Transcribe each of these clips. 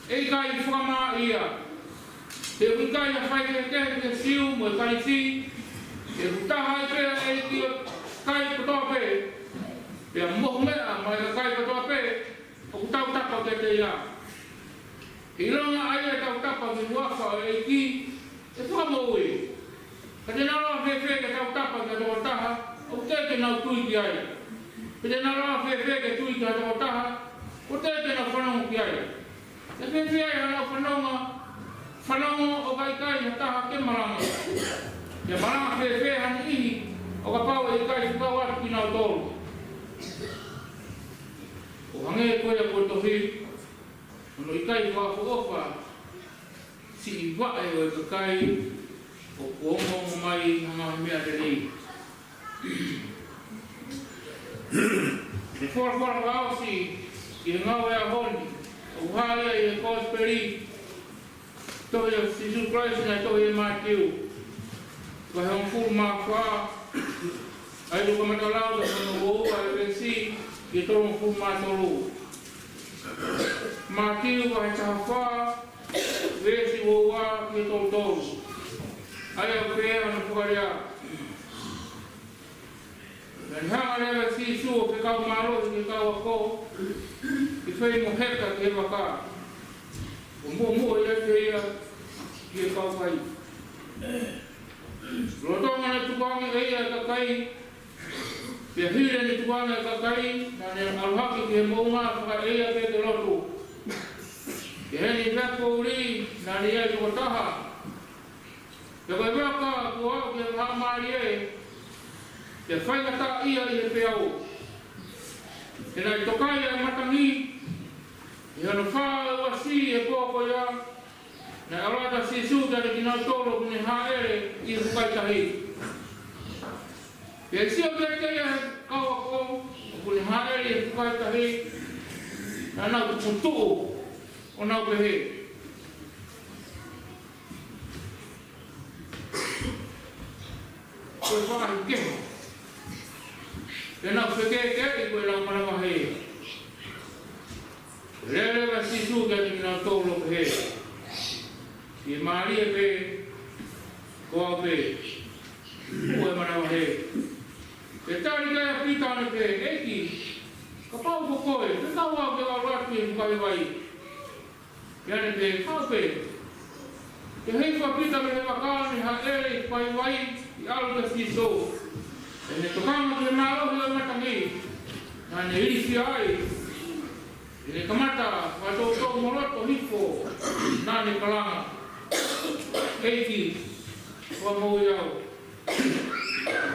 e kai whama ia. Te wikai a whai ke te siu mo kai si, te utaha i pēra e kia kai katoa pē, pēa mohu mea mai ka kai katoa pē, o tau tapa ke te ia. I ronga ai e tau tapa ki waka e ki, e whamo ui. Ka te nara whewhe ke tau tapa ke toa taha, o te nau tui ki ai. Ka te nara whewhe ke tui ki toa taha, o te nau whanonga ki ai. Te whewhe ai hana whanonga o kai kai na taha ke maranga. Ke maranga whewhe hana ihi, o ka pau e kai whukau atu ki nau tolu. O hange e koe a koe tohi, ono i kai whaafofa, si i wae o e ka kai, o kuongo mai hanga mea te rei. Te whara wao si, i ngau e a honi, o haia i e kōsperi, tohi o Jesus Christ na tohi e Matthew. Ka he on furu mā wha, ai luka matalau da whanu o a e resi, i toro furu mā toro. Matthew ka he taha wha, resi o wā ki toro toro. Ai au pēa na whakarea. Nani hanga rewa si su o ke kau maro i ke kau a ko, i whai mo heka ke waka. O mua i ate ia ki e kau kai. Rotonga na tukuanga e ia ka kai, pia hire ni tukuanga e ka kai, na ne aluhaki ki he mounga whaka e ia ke te lotu. Ke heni wheko uri, na ni ai tuko taha. Te koe waka kua au ke whakamari e, te whaingata ia i he peau. Te nai tokai e matangi, i hana whaa ua si e pōko ia, na alata si sūtare ki nau tōro kune haere i hukai tahi. Pia si o te ia kaua ko, kune haere i hukai tahi, na nau tukutuo o nau pehe. Koe whakahi keho. Tēnā whekeke i koe lau marama hei. Rerewa si sūtare ki nau tōro pehe. I maari e pē, koa pē, ue manawa he. Te tāri kai a pitane pē, eki, ka pau ko koe, te tau au ke au ratu e mukai wai. Iane pē, kau pē. Te heifa pitane he wakane ha ere i pai wai, i alu te si so. E ne tokanga ke mālo hea matangi, na ne iri si ai. E ne kamata, wato tō moroto hifo, na ne kalanga. Eiki, wa mau iau.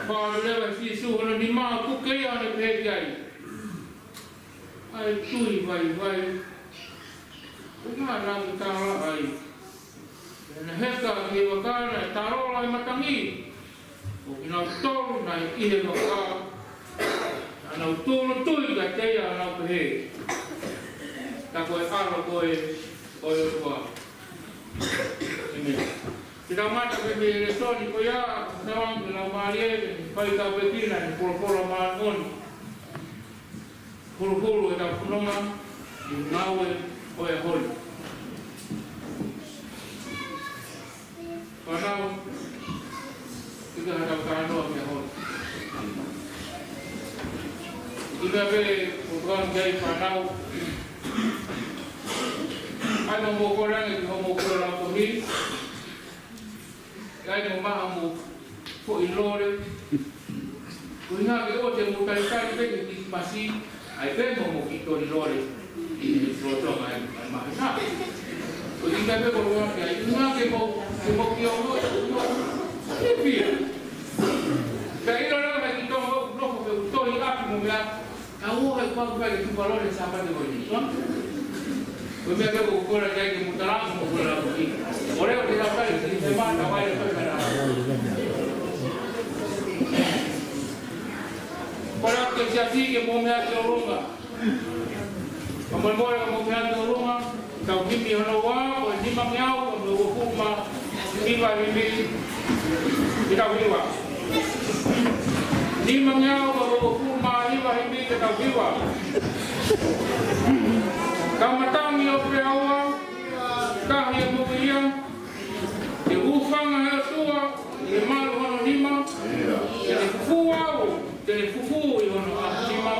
Whaare rewa si suhana ni maa kukei ane pēki ai. Ai tui vai. Unga rangi tāra ai. Ena heka ki wakana e tārola i matangi. O ki nau toru nai ihe waka. Anau tūru tui ka teia anau pehe. Tako e aro koe o tua. Te rau mata pe me resoni ko ia, nawang ke lau maari e, pai tau pekina ni polo maa ngoni. Hulu e tau punonga, i ngaue o e holi. Whanau, ika hatau kānoa me holi. Ika pe, o tuan kai whanau, ai no mo korangi ki homo korang tohi. Ai no maha mo ko i lore. Ko inga ke o te mo kai peke ki masi, ai pe mo ki to i lore. I rotonga ai maha na. Ko inga pe ko roa ke ai inga ke mo ki o no. Ke pia. Ka ino na ki to no ko to i api mo mea. Ka o ai kwa kwa ki tu valore sa pa de ko ni. Koe mea peko kukora kai ke mutaranga mo kura rako ki. Oreo te rau kai, te te mata waere koe mea. Kore ake si ati ke mo mea ki o runga. Kamoi moe ka mo mea ki o runga. Tau kimi hono wā, koe nima meau, ka mo ukuma, kiwa himi, ki tau hiwa. Nima meau, ka mo ukuma, hiwa himi, ki tau hiwa. Kau matangi o pe aua, Ke malu hono lima. Ke fufu au. Ke fufu i hono lima.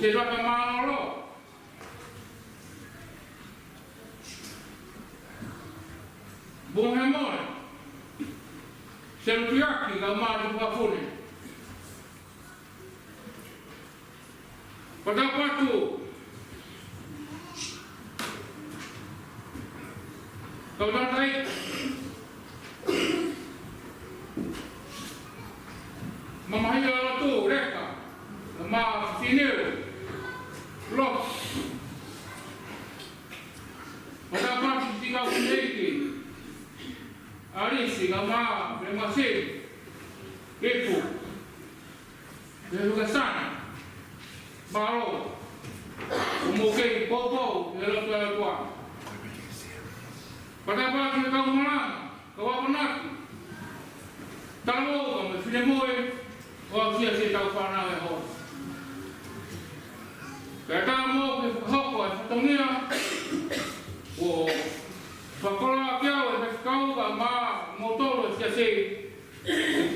se raka maolo. Bunga moe. Se lutiaki ka malu pafune. Pada patu. Kau dah tarik. Mamahnya lalu tu mereka. Ma sini. Los. Pada patu tiga sendiri. Arisi kama masih itu dia sana baru mungkin bobo dalam tua pada pagi kau mana kau pernah tahu kamu sudah mulai kau siapa tahu mana yang kata mau hok setengah oh Pakola kiau kau ma motor siasi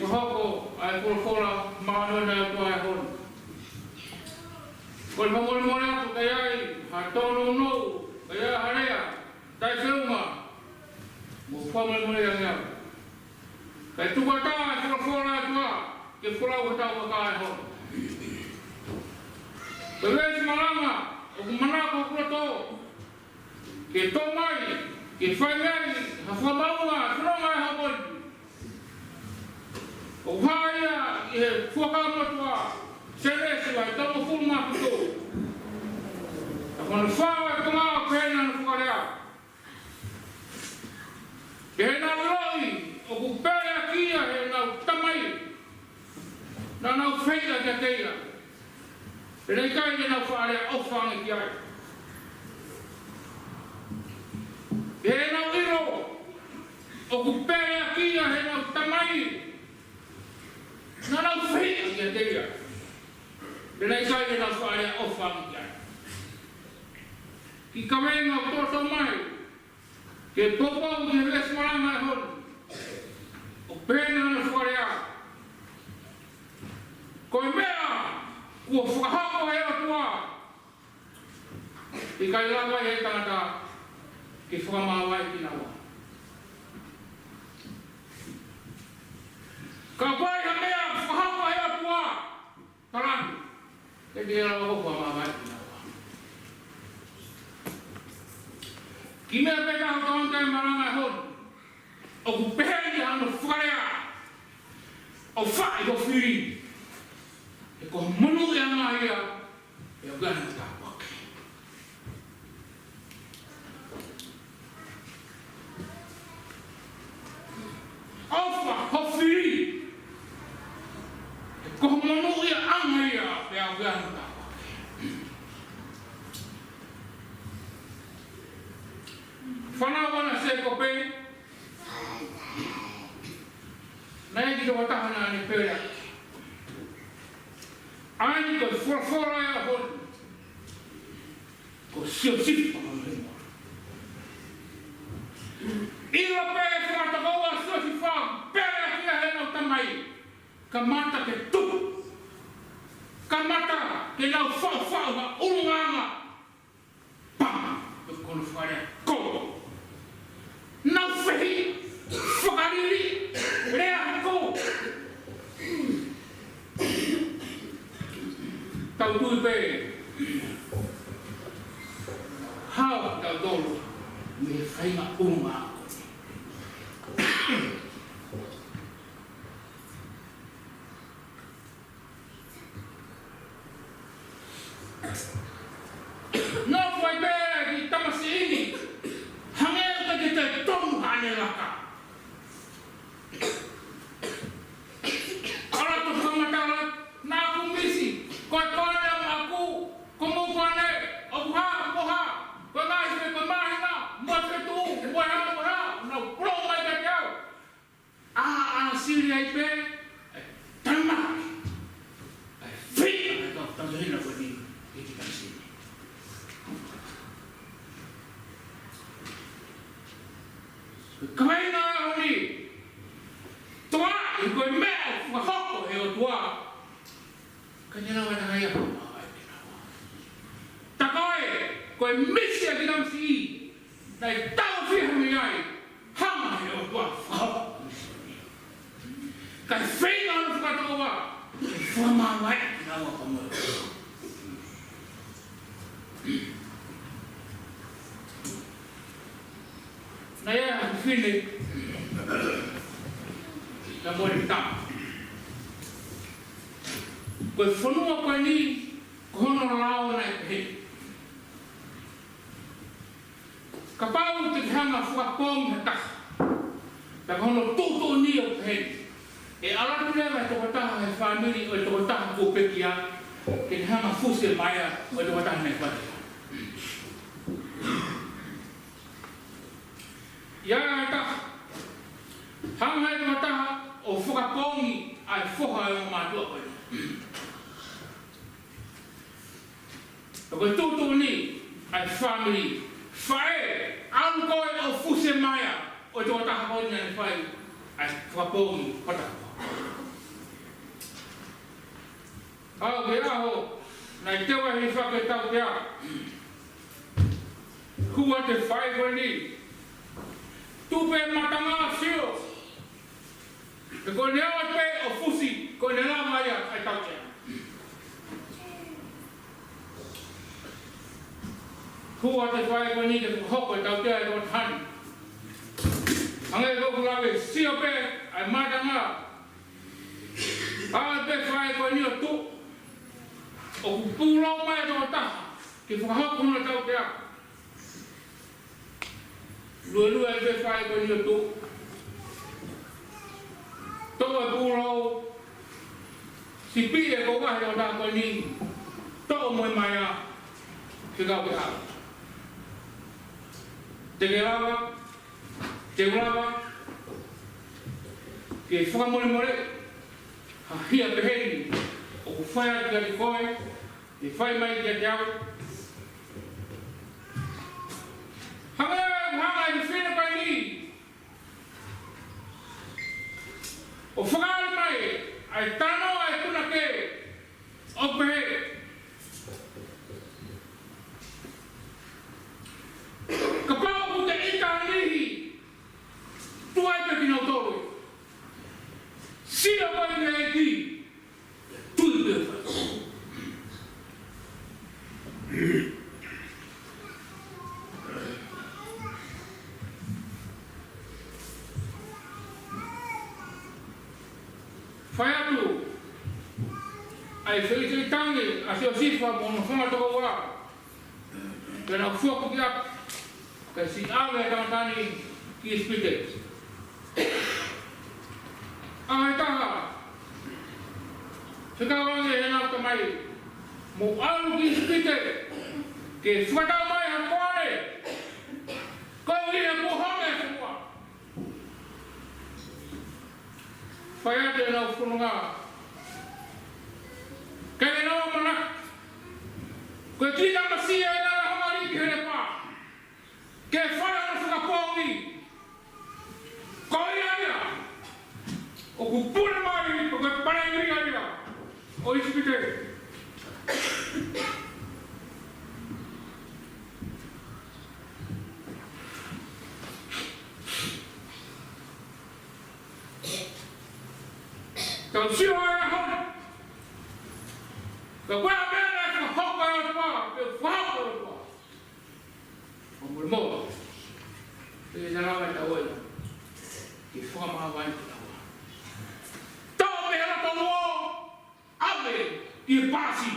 hoko ai kola ma na tua hon kol mamol mona tu kayai hatono no kaya harea tai seluma mo famol mona yang ya kai tu bata kola tua ke kola bata ka hon beres malama o mana ko proto ke tomai ke fangai hafabawa tronga habon o haya e foka matwa serese wa tamo fulma to akon fawa kama pena fukarea kena loi o kupea kia e na tamai na feila ka teia ele kai na fare ofang kia Hena iro o kupea kia hena tamai na fei ia teia Bila kai na fare ofang kia Ki kamenga to mai ke popo de ves malanga hon o pena na fare ko mea ko fuha ko era tua Ki kai la vai he tata ke whamawai ki nawa. Ka pai ha mea whahapa hea pua, tarangi, ke te era o whamawai ki nawa. Ki mea peka ho taontai maranga hon, o ku peheri hano wharea, o whai ho whiri, e ko manu e anga hea, e o gana tā. Alfa, hofiri. Ko manu ia angaia pe aganta. Fana wana se ko pe. Nai ki wata hana ni pe ya. Ani ko fora ya hon. Ko sio pa le. Ila pe mata bawa sosi fa pera kia hena tamai kamata ke tu kamata ke lau fa wa urunganga pa ko fare ko na fehi fagariri rea ko tau tu pe ha tau dolo me faima urunganga No foi bem que estamos assim. Hangel que te tom hanelaka. Kalau tu kamatala na kumisi, kau aku, kamu kone, oha, kau nasi me kemana, masa tu, buah, na pulau mai kau. Siri ai pe, tama. Free, kau tahu ni nak buat ni, ini kan sini. Kamay na ni tua ikoy mel mahoko e tua kanya na wana kaya koe misi a kinam si nei tau whiha mi ai hama he o tua whakapa kai whenga anu whakatoa wa e whamawai ki nga wa pamoe na ia a whine na moe tama koe whanua koe ni ko hono rao na e he ka pau te hanga whakapong he taka ta hono toto ni o he e alatu lewa e toko taha he whamiri o e toko taha kōpekia ke hanga fuse maia o e toko taha nei whatia ia e taha hanga e toko taha o whakapongi ai whoha e o mātua koe koe toto ni ai whamiri whae anu koe o fuse maia o tō taha koe ni whae ai whapongi patako. Au me aho, nei tewa hei whake tau te a. Hua te whae koe ni. Tupe matanga sio. Te koe ne awa te o fusi, koe ne la maia ai tau te a. Hua te whae koe ni te hoko e tau te a e tō tani. Angai koku lawe sio pe ai matanga. Ai pe whae koe ni o tu. O ku pūrau mai tō taha. Ke whakahoko na tau te a. Lua e pe whae koe ni o tu. Tō e pūrau. Si pi e ko wahi o taha koe ni. Tō moe mai a. Ke kau ke a. Te ke lawa. Te urawa, ke whakamore more, ha hia peheni, o ku whaia ki ati koe, ke whai mai ki ati au. Hanga e whina kai ni. O whakaari mai, ai tano ai kuna ke, o pehe. Ka pao ku te ita nihi, tuai pe kina toro. Sia koe ne e ki. Tui pe whai. Whai atu. Ai whai tangi a seo sifa mono whanga toko wā. Pena whuaku ki ap. Kai si awe e tamatani ki spite. Ai taha. Whikawange he nau ka mai. Mo alu ki spite. Ke whakatau mai ha kore. Kau i e pohame fua. Whai ate e nau whununga. Kei nau mana. Koe tika masia e nara hamari ki here pā. Ke whai ana whakapongi. Koi aia. O ku pura mai, o ku parai ngiri aia. O ispite. Tau sio aia hon. Ka wea mena e whahoko e o tua, pe whahoko e o tua. O mure moa. Te narawa e tau oia. Ki whakamaa wai ki tau. Tau me hera tau o. Ame i e pasi.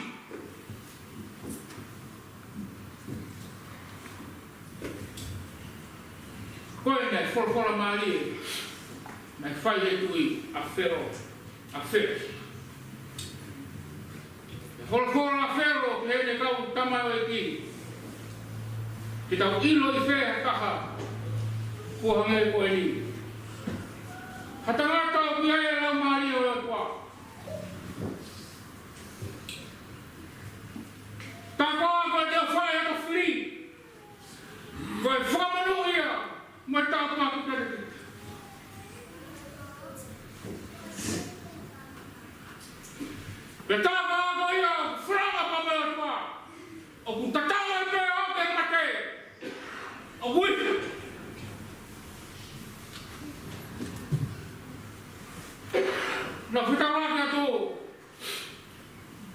Koe nei whorwhora maari e. Nei whai e tui a whero. A whero. Whorwhora a whero ki hene kau tamau e ki. Ki tau ilo i whea kaha. Kua hange koe ni. Hatangata o ki aia rau maari o e kua. Tā koa koe te whae hata whiri. Koe whamanu ia. Mai tā kua kutariki. Pe tā koa koe ia. Whranga pa mea kua. O ku tatawa e pēo ke mata. na whitawaka tō.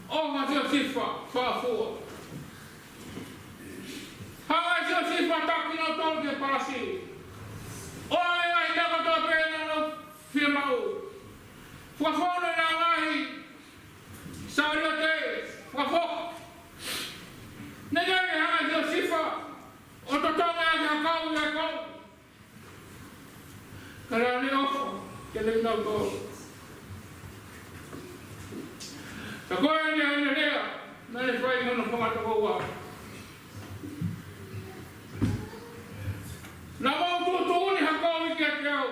O ngā teo sifa, whāfua. Hanga teo sifa taki no tō ke parasi. O ai naka tō pēna no whia mau. Whawhone nā ngahi. Sāria te, whawhok. Nega e hanga teo sifa. O tō tonga e hakau i hakau. Kara ne ofa, ke le nau tō. Ka koe ni hana rea, nane whai ngana whamata koua. Nā mau tūtūni hakau i kia te au.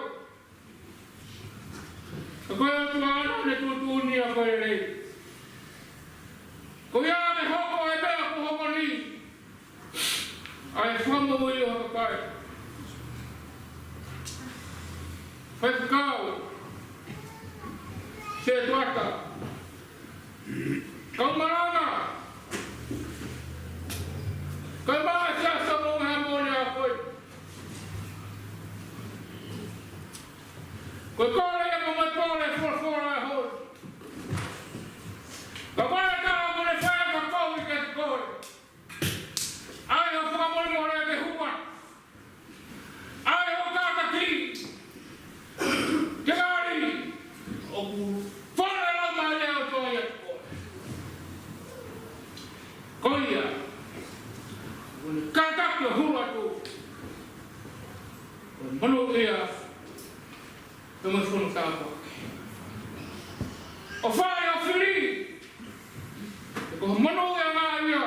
Ka koe atu ana ne tūtūni a koe rei. Ko ia me hoko e mea ko hoko ni. Ai whamu i o haka kai. Whai whakau. Se tuata. Kau maranga. Kau maa siasa mo ngā mōne a koe. Koe kore e mo mai pōre whora e hoi. Ka koe tā mo ne whaia ka kau i ke te koe. Ai o whakamori mo rea ke hua. Ai o kāta ki. Ke gāri. O whare lau mai leo tōi e. Koia, kātaki o hua tō. Manu ia, te mai whono tāpua. O whae o whiri, te koha manu ia ngā ia,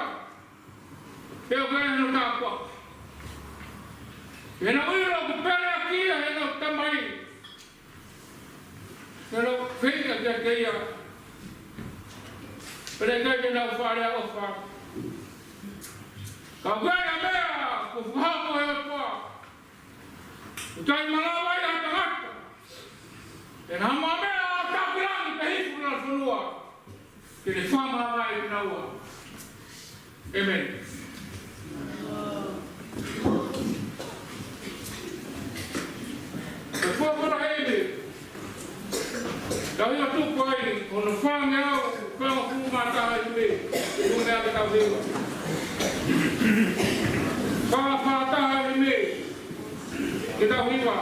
te o kai hano tāpua. He na uiro ku pere a kia he nau tamai. He nau whika kia kia. Pere kai te nau whare a ofa. Ka whea mea, ko whahako he otua. Utai malawai a tangata. E nā mā mea a tāpirangi te hipu na whanua. Ke ne whamalawai i naua. Amen. Te whakara hebe. Ka hia tuku ai, o na whange au, whanga kumata ai me. Kumea te tau hewa. Whāwhātaha i me, ke tau hiwa.